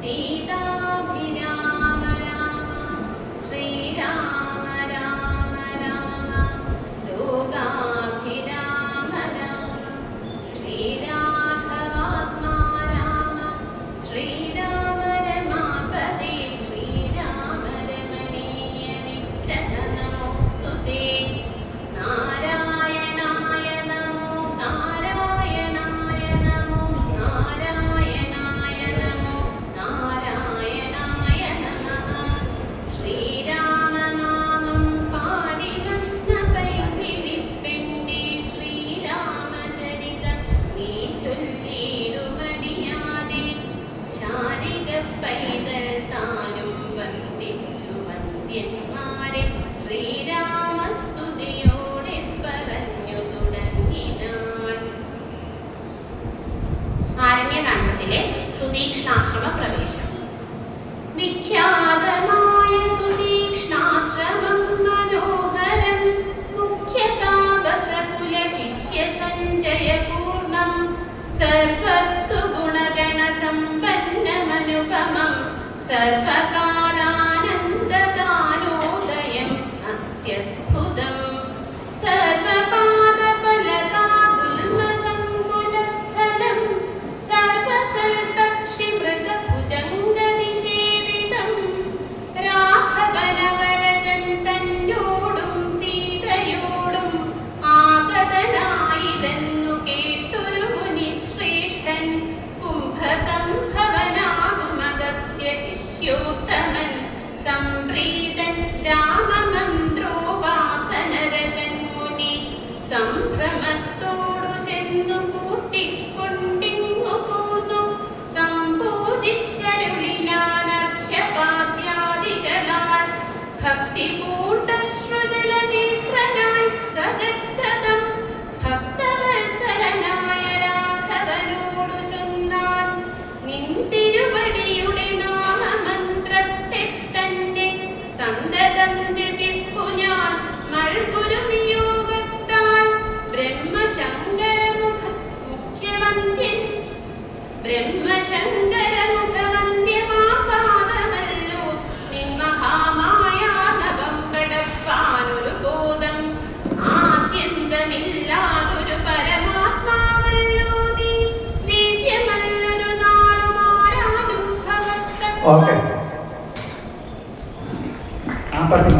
സീതാഭിരാമ രാമ ശ്രീരാമ രാമ രാമ ലോകാഭിരാമ രാമ ശ്രീരാഘവാത്മാ രാമ ശ്രീരാമ രമാപതേ ശ്രീരാമ രമണീയ വിഗ്രഹ നമോസ്തുതേ നാരായണായ നമോ നാരായണായ നമോ നാരായണായ നമോ നാരായണായ നമഃ ശ്രീരാമനാമം പാടി വന്ന പൈങ്കിളിപ്പെണ്ണേ ശ്രീരാമചരിതം നീ ചൊല്ലിടുമടിയാതെ ശാരിക പൈതൽ താനും വന്ദിച്ചു വന്ദ്യന്മാരെ ശ്രീരാമസ്തുതിയോടെ പറഞ്ഞു തുടങ്ങിനാൾ. ആരണ്യകാണ്ഡത്തിലെ സുതീക്ഷ്ണാശ്രമ പ്രവേശം. വിഖ്യാതമായ സുതീക്ഷ്ണാശ്രമം മനോഹരം മുഖ്യതാപസകുല ശിഷ്യ സഞ്ചയപൂർണം സർവത്തു ഗുണഗണ സമ്പന്നമനുപമം സർവകാലാനന്ദദാനോദയം അത്യദ്ഭുതം സർവപാദഫലതാഗുൽമസങ്കുലസ്ഥലം സർവസൽപക്ഷിമൃഗഭുജംഗനിഷേവിതം രാഘവനവരജൻ തന്നോടും സീതയോടും ആഗതനായിതെന്നു കേട്ടൊരു മുനിശ്രേഷ്ഠൻ കുംഭസംഭവനാകുമഗസ്ത്യ ശിഷ്യോത്തമൻ സംപ്രീതൻ രാമമന്ത്രോപാസനരതൻ മുനി സംഭ്രമത്തോടു ചെന്നു കൂട്ടിക്കൊണ്ടിങ്ങു പോന്നു സംപൂജിച്ചരുളിനാനർഘ്യപാദ്യാദികളാൽ ഭക്തി പൂണ്ടശ്രുജലനേത്രനായി സഗദ്ഗതം ഭക്തവത്സലനായ രാഘവനോടു ചൊന്നാൻ നിൻ തിരുവടിയുടെ നാമമന്ത്രത്തെ തന്നെ സന്തതം ജപിപ്പു ഞാൻ മൽഗുരു നിയോഗത്താൽ ബ്രഹ്മശങ്കരമുഖവന്ദ്യമാപാദമല്ലോ നിൻ മഹാമായാർണവം കടപ്പാനൊരു ബോധം ആദ്യന്തമില്ലാതൊരു പരമാത്മാവല്ലോ നീ വേദ്യമല്ലൊരു നാളുമാരാനും ഭവത്ത. ഓക്കെ ആ പാട്ട്